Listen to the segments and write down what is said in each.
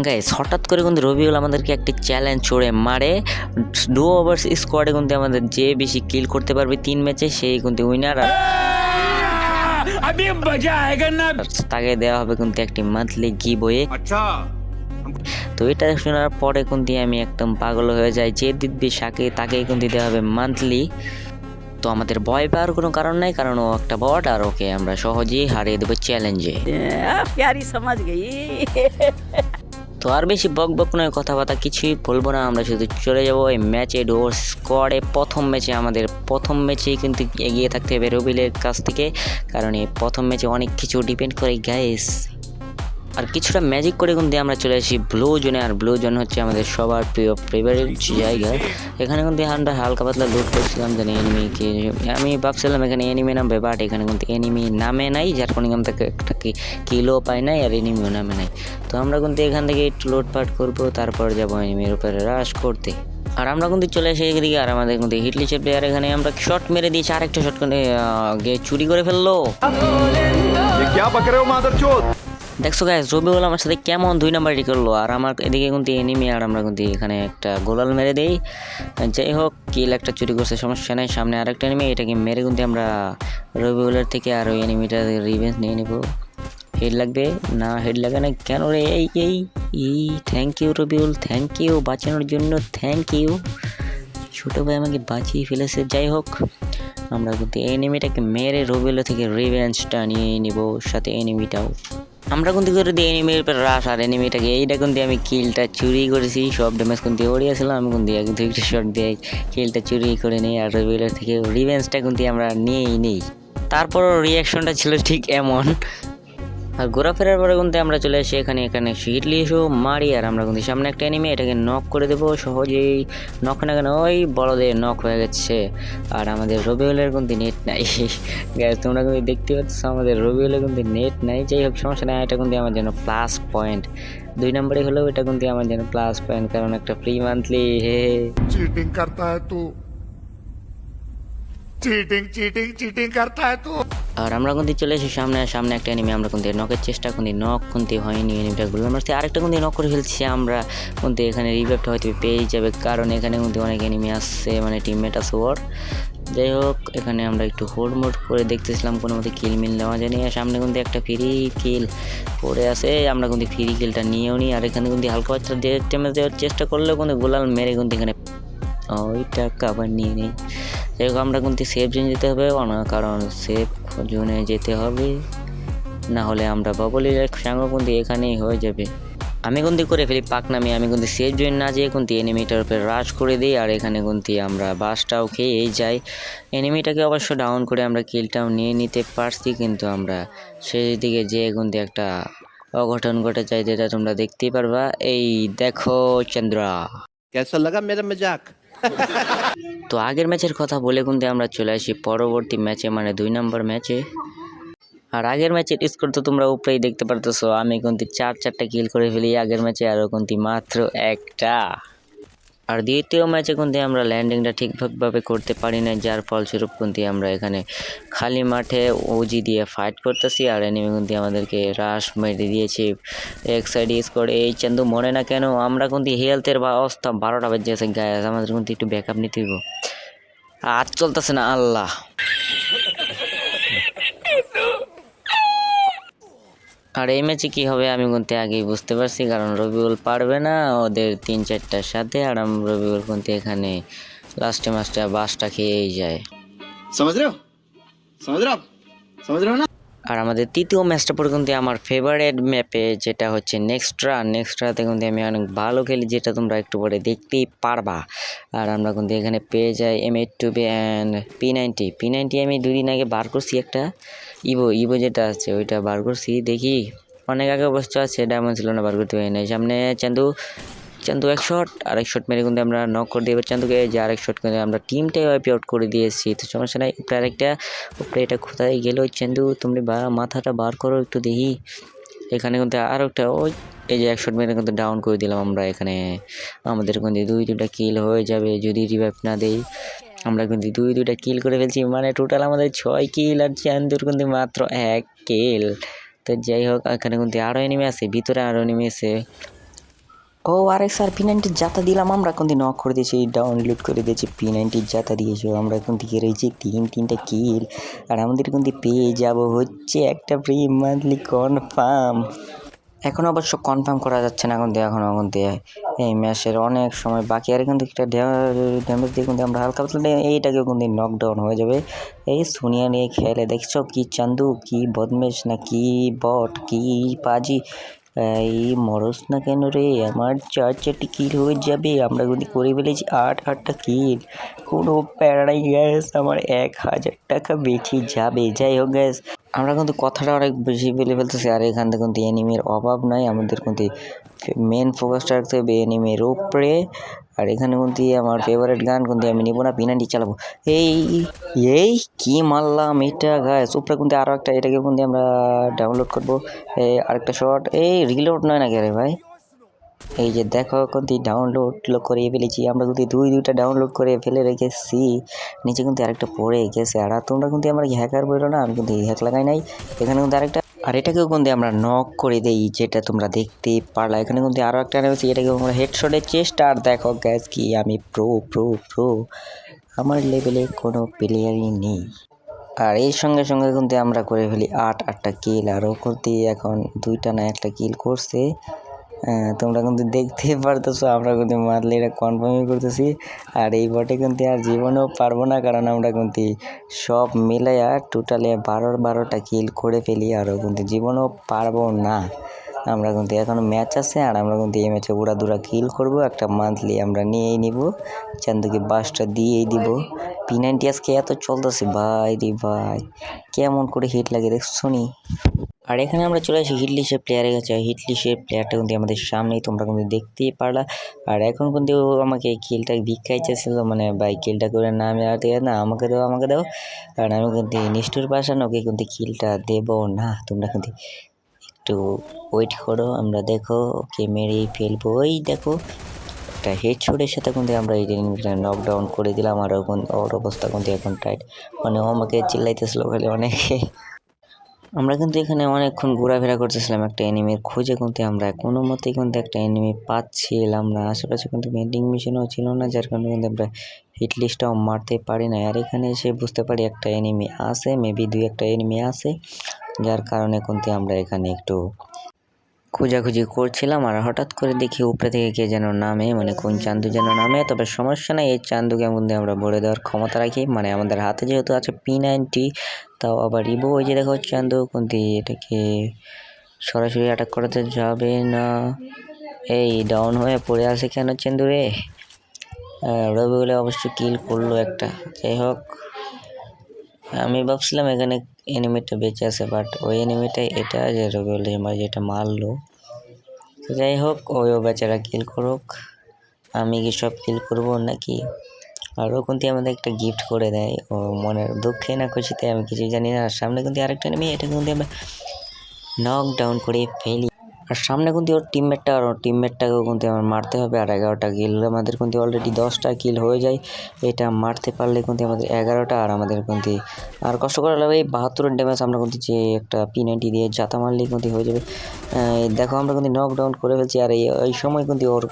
Guys হঠাৎ করে কিন্তু রবিউল আমাদেরকে একটি চ্যালেঞ্জ ছড়ে মারে। ডুও ওভার্স স্কোয়াডে কিন্তু আমাদের যে বেশি কিল করতে পারবে 3 ম্যাচে সেই কিন্তু উইনার, আর তাকে দেওয়া হবে কিন্তু একটি মান্থলি গিভওয়ে। তো এটা শোনার পরে কিন্তু আমি একদম পাগল হয়ে যাই, যে জিতবে তাকেই কিন্তু দেওয়া হবে মান্থলি। তো আমাদের ভয় পাওয়ার কোনো কারণ নাই, কারণ ও একটা বট আর ওকে আমরা সহজেই হারিয়ে দেবো চ্যালেঞ্জে। प्यारी समझ गई। তো আর বেশি বক বক নয়, কথাবার্তা কিছুই বলবো না, আমরা শুধু চলে যাবো এই ম্যাচে। ডোর স্কোয়াডে প্রথম ম্যাচেই কিন্তু এগিয়ে থাকতে হবে রবিলের কাছ থেকে, কারণ এই প্রথম ম্যাচে অনেক কিছু ডিপেন্ড করে গাইস। আর কিছুটা ম্যাজিক করে কিন্তু আমরা চলে আসি ব্লু জোনে, আর ব্লু জোন হচ্ছে আমাদের সবার প্রিয় ফেভারিট জায়গা। এখানে কিন্তু আমরা হালকা পাতলা লুট করছিলাম, জানি এনিমিকে, আমি ভাবছিলাম এখানে এনিমি নামবে, বাট এখানে কিন্তু এনিমি নামে নাই, যার কারণে আমরা একটা কিলও পাই নাই আর এনিমিও নামে নাই। তো আমরা কিন্তু এখান থেকে একটু লুটপাট করবো, তারপর যাবো এনিমির উপরে রাশ করতে। আর আমরা কিন্তু চলে আসি এদিকে, আর আমাদের কিন্তু হিটলিচের প্লেয়ার এখানে আমরা শট মেরে দিয়েছি, আরেকটা শট করে চুরি করে ফেললো। দেখছো গাইস, রবিউল আমার সাথে কেমন 2 নাম্বারই করলো, আর আমার এদিকে কিন্তু এনিমি, আর আমরা কিন্তু এখানে একটা গোলাল মেরে দেই। যাই হোক, কিল একটা চুরি করছে, সমস্যা নাই, সামনে আরেকটা এনিমি, এটাকে মেরে কিন্তু আমরা রবিউলের থেকে আর ওই এনিমিটা রিভেঞ্জ নিয়ে নেব। হেড লাগবে না, হেড লাগে না কেন রে? এই thank you Rabiul, thank you বাঁচানোর জন্য, থ্যাংক ইউ। ছোটো ভাই আমাকে বাঁচিয়ে ফেলেছে। যাই হোক, আমরা কিন্তু এনিমিটাকে মেরে রবিউলের থেকে রিভেঞ্জটা নিয়ে নিব, সাথে এনিমিটাও। আমরা কিন্তু করে দিই এনিমির উপর রাশ, আর এনিমিটাকে এইটা কিন্তু আমি কিলটা চুরি করেছি, সব ড্যামেজ কিন্তু ওড়িয়েছিলাম, আমি কিন্তু 1-2টা শট দিয়ে কিলটা চুরি করে নিই, আর রবিউলের থেকে রিভেঞ্জটা কিন্তু আমরা নিয়েই নিই। তারপরও রিয়াকশনটা ছিল ঠিক এমন। আর ঘোরাফেরার পরে কিন্তু আমরা চলে আসি এখানে হিটলি এসেও মারি, আর আমরা কিন্তু সামনে একটা এনিমি, এটাকে নক করে দেবো সহজেই। নক না কেন, ওই বড়দের নক হয়ে গেছে। আর আমাদের রবিউলের কিন্তু নেট নাই গ্যাস, তোমরা কিন্তু দেখতে পাচ্ছ আমাদের রবিউলের কিন্তু নেট নাই। যাই হোক, সমস্যা নাই, এটা কিন্তু আমার জন্য প্লাস পয়েন্ট। 2 নম্বরে হলেও এটা কিন্তু আমার জন্য প্লাস পয়েন্ট, কারণ একটা ফ্রি মান্থলি। चीटिंग करता है तू चीटिंग करता है तू। আর আমরা কিন্তু চলে এসে সামনে একটা এনিমি, আমরা কিন্তু নকের চেষ্টা করি, নক কিন্তু হয়নি, এনিমিটা গুলো মারতে, আরেকটা কিন্তু নক করে ফেলছি আমরা। কিন্তু এখানে রিভাইভটা হয়তো পেয়ে যাবে, কারণ এখানে কিন্তু অনেক এনিমি আসছে, মানে টিমমেট আছে ওর। যাই হোক, এখানে আমরা একটু হোল্ড মোড করে দেখতেছিলাম কোনো মতে কিল মিল নেওয়া যায়নি, আর সামনে কিন্তু একটা ফ্রি কিল পড়ে আছে, আমরা কিন্তু ফ্রি কিলটা নিয়েও নিই। আর এখানে কিন্তু হালকা বাচ্চা ড্যামেজ দেওয়ার চেষ্টা করলেও কিন্তু গোলাল মেরে কিন্তু এখানে ওইটা কাভার নিয়ে নেই। যাই হোক, আমরা কিন্তু সেফ জোন যেতে হবে, কারণ সেফ জোনে যেতে হবে, না হলে আমরা বাবলির সঙ্গ কিন্তু এখানেই হয়ে যাবে। আমি কিন্তু করে ফেলি পাকনামি, আমি কিন্তু সেফ জোন না যেয়ে কিন্তু এনিমিটার উপরে রাশ করে দিই, আর এখানে কিন্তু আমরা বাসটাও খেয়েই যাই। এনিমিটাকে অবশ্য ডাউন করে আমরা কিলটাও নিয়ে নিতে পারছি, কিন্তু আমরা সেই দিকে যেয়ে কিন্তু একটা অঘটন ঘটে যায়, যেটা তোমরা দেখতেই পারবা। এই দেখো চন্দ্রা। कैसा लगा मेरा मजाक? তো আগের ম্যাচের কথা বলে কিন্তু আমরা চলে আসি পরবর্তী ম্যাচে, মানে 2 নম্বর ম্যাচে। আর আগের ম্যাচের স্কোর তো তোমরা উপরেই দেখতে পারতেছো, আমি কিন্তু 4টা কিল করে ফেলি আগের ম্যাচে, আরও কিন্তু মাত্র একটা। আর দ্বিতীয় ম্যাচে কিন্তু আমরা ল্যান্ডিংটা ঠিকভাবে করতে পারি না, যার ফলস্বরূপ কিন্তু আমরা এখানে খালি মাঠে ওজি দিয়ে ফাইট করতেছি, আর এনিমি কিন্তু আমাদেরকে রাশ মেরে দিয়েছে এক সাইডে স্কোর। এই চান্দু মরে না কেন, আমরা কিন্তু হেলথের অবস্থা 12টা বেজে গেছে গায়ে, আমাদের কিন্তু একটু ব্যাকআপ নিতে হইব, আর চলতেছে না আল্লাহ। আর এই ম্যাচে কী হবে আমি কিন্তু আগেই বুঝতে পারছি, কারণ রবিউল পারবে না ওদের 3-4টার সাথে, আর রবিউল কিন্তু এখানে লাস্টে মাস্টে বাসটা খেয়েই যায়। समझ रहे हो ना? আর আমাদের তৃতীয় ম্যাচটা পরে কিন্তু আমার ফেভারিট ম্যাপে, যেটা হচ্ছে নেক্সট্রাতে কিন্তু আমি অনেক ভালো খেলি, যেটা তোমরা একটু পরে দেখতেই পারবা। আর আমরা কিন্তু এখানে পেয়ে যাই M8 অ্যান্ড P90 আমি 2 দিন আগে বার করছি, একটা ইভো যেটা আছে ওইটা বার করছি, দেখি অনেক আগে অবশ্য আছে, ডায়মন্ড ছিল না, বার করতে পারি নাই। সামনে চান্দু এক শট, আরেক শট মেরে কিন্তু আমরা নক করে দিয়ে চান্দুকে, যে আরেক শট করে আমরা টিমটাই ওয়াইপ আউট করে দিয়েছি। তো সমস্যা নাই, আরেকটা উপরে, এটা কোথায় গেল চান্দু, তুমি মাথাটা বার করো একটু দেখি। এখানে কিন্তু আরও একটা, ওই এই যে এক শট মেরে কিন্তু ডাউন করে দিলাম আমরা। এখানে আমাদের কিন্তু 2-2টা কিল হয়ে যাবে যদি রিভাইভ না দেই। আমরা কিন্তু 2-2টা কিল করে ফেলছি, মানে টোটাল আমাদের 6 কিল, আর চান্দুর কিন্তু মাত্র 1 কিল। তো যাই হোক, এখানে কিন্তু আরও এনিমি আছে, ভিতরে আরও এনিমি আছে, ও আরে স্যার P90 জাতা দিলাম আমরা এখন নক করে দিয়েছি, ডাউনলোড করে দিয়েছি P90 জাতা দিয়েছি আমরা এখন থেকে রয়েছি 3টা কিল। আর আমাদের কিন্তু পেয়ে যাব হচ্ছে একটা ফ্রি মান্থলি কনফার্ম। এখন অবশ্য কনফার্ম করা যাচ্ছে না এখন দিয়ে এই ম্যাচের অনেক সময় বাকি। আর কিন্তু একটা ড্যামেজ দিয়ে কিন্তু আমরা হালকা পাতলা এইটাকেও কিন্তু নকডাউন হয়ে যাবে। এই সোনিয়া নিয়ে খেলে দেখছো কি চান্দু, কি বদমেশ না কি বট, কি পাজি, এই মরস না কেন রে, আমার 4টি কিল হয়ে যাবে। আমরা কিন্তু করে ফেলেছি 8টা কিল, কোনো প্যারাই গ্যাস, আমার 1000 টাকা বেঁচে যাবে। যাই হোক গ্যাস, আমরা কিন্তু কথাটা অনেক বেশি বলে ফেলতেছি। আর এখান থেকে কিন্তু এনিমির অভাব নাই, আমাদের কিন্তু মেন ফোকাসটা রাখতে হবে এনিমির উপরে। আর এখানে কিন্তু আমার ফেভারিট গান কিন্তু আমি নেবো না, P90 চালাবো। এই কি মারলাম এটা গাইস, উপরে কিন্তু আরও একটা, এটাকে কিন্তু আমরা ডাউনলোড করবো। আরেকটা শট, এই রিলোড নয় না রে ভাই, এই যে দেখো কিন্তু ডাউনলোড করে ফেলেছি আমরা, কিন্তু দুইটা ডাউনলোড করে ফেলে রেখেছি। নিচে কিন্তু আরেকটা পড়ে গেছে। আর তোমরা কিন্তু আমরা হ্যাকার বলো না, আমি কিন্তু হ্যাক লাগাই নাই। এখানে কিন্তু আরেকটা, আর এটাকেও কিন্তু আমরা নক করে দেই, যেটা তোমরা দেখতে পারলা। এখানে কিন্তু আরও একটা নেমেছি, এটাকে আমরা হেডশটের চেষ্টা। আর দেখো গ্যাস কি আমি প্রো, আমার লেভেলে কোনো প্লেয়ারই নেই। আর এর সঙ্গে সঙ্গে কিন্তু আমরা করে ফেলি 8টা কিল। আর ও করতে এখন 2টা না 1টা কিল করছে। তোমরা কিন্তু দেখতে পারতেছো, আমরা কিন্তু মারলে এটা কনফার্মই করতেছি। আর এই বটে কিন্তু আর জীবনেও পারবো না, কারণ আমরা কিন্তু সব মিলাইয়া টোটালে 12টা কিল করে ফেলি। আরও কিন্তু জীবনেও পারবো না। আমরা কিন্তু এখন ম্যাচ আছে, আর আমরা কিন্তু এই ম্যাচে উড়াদুরা কিল করবো, একটা মান্থলি আমরা নিয়েই নিব, চান্দুকে বাসটা দিয়েই দিব। P90 আজকে এত চলতেছে ভাই রে ভাই, কেমন করে হিট লাগে দেখছো নি। আর এখানে আমরা চলে আসি হিটলিস্টের প্লেয়ারের কাছে। হিটলিস্টের প্লেয়ারটা কিন্তু আমাদের সামনেই, তোমরা কিন্তু দেখতেই পারলা। আর এখন কিন্তু আমাকে কিলটা ভিক্ষাই চাইছিল, মানে ভাই কিলটা করে না, আমি আর না, আমাকে দাও। কারণ আমি কিন্তু নিষ্ঠুর পাশান, ওকে কিন্তু কিলটা দেবো না। তোমরা কিন্তু একটু ওয়েট করো, আমরা দেখো ওকে মেরেই ফেলবো। ওই দেখো একটা হেডশটের সাথে কিন্তু আমরা এই নকডাউন করে দিলাম। আর ওর অবস্থা কিন্তু এখন টাইট, মানে ও আমাকে চিল্লাইতেছিল খালি অনেকে। আমরা কিন্তু এখানে অনেকক্ষণ ঘোরাফেরা করতেছিলাম একটা এনিমির খোঁজে, কিন্তু আমরা কোনো মতেই কিন্তু একটা এনিমি পাচ্ছিলাম না। আশেপাশে কিন্তু ভেন্ডিং মেশিনও ছিল না, যার কারণে কিন্তু আমরা হিট লিস্টটাও মারতে পারি না। আর এখানে এসে বুঝতে পারি একটা এনিমি আছে, মেবি 2-1টা এনিমি আছে, যার কারণে কিন্তু আমরা এখানে একটু খোঁজাখুঁজি করছিলাম। আর হঠাৎ করে দেখি উপরে থেকে কে যেন নামে, মানে কোন চান্দু যেন নামে। তবে সমস্যা নাই, এই চান্দুকে কিন্তু আমরা বলে দেওয়ার ক্ষমতা রাখি, মানে আমাদের হাতে যেহেতু আছে P90, তাও আবার রিবো। ওই যে দেখো চান্দু, কিন্তু এটাকে সরাসরি অ্যাটাক করাতে যাবে না। এই ডাউন হয়ে পড়ে আছে কেন চান্দু রে। রবিউলে অবশ্য কিল করলো একটা। যাই হোক, আমি ভাবছিলাম এখানে এনিমিটা বেঁচে আছে, বাট ওই এনিমিটাই এটা যে রবিউল যেটা মারলো। তো যাই হোক, ওইও বেচারা কিল করুক, আমি কি সব কিল করবো নাকি। আর ও কিন্তু আমাদের একটা গিফট করে দেয়, ও মনের দুঃখে না খুশিতে আমি কিছু জানি না। আর সামনে কিন্তু আরেকটা এনিমি, এটা কিন্তু আমরা নক ডাউন করে ফেলি। আর সামনে কিন্তু ওর টিমমেটটাকেও কিন্তু আমার মারতে হবে। আর 11টা কিল, আমাদের কিন্তু অলরেডি 10টা কিল হয়ে যায়। এটা মারতে পারলে কিন্তু আমাদের 11টা, আর আমাদের কিন্তু আর কষ্ট করা লাগবে। এই 72 ড্যামেজ আমরা কিন্তু যে একটা P90 দিয়ে জাতা মারলেই কিন্তু হয়ে যাবে। দেখো আমরা কিন্তু নকডাউন করে ফেলছি। আর এই সময় কিন্তু ওর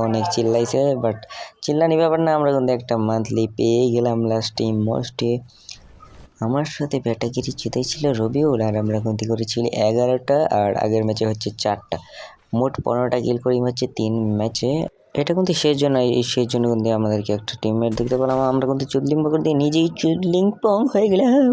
অনেক চিল্লাইছে, বাট চিল্লানি ব্যাপার না, আমরা কিন্তু একটা মান্থলি পেয়ে গেলাম লাস্টে মোস্টে। আমার সাথে ব্যাটাগিরি জিতেছিল রবিউল, আর আমরা কিন্তু করেছি 11টা, আর আগের ম্যাচে হচ্ছে 4টা, মোট 15টা কিল করি হচ্ছে 3 ম্যাচে। এটা কিন্তু সেই জন্য কিন্তু আমাদেরকে একটা টিমমেট দেখতে পেলাম, আমরা কিন্তু চুদলিং পং দিয়ে নিজেই চুদলিং পং হয়ে গেলাম।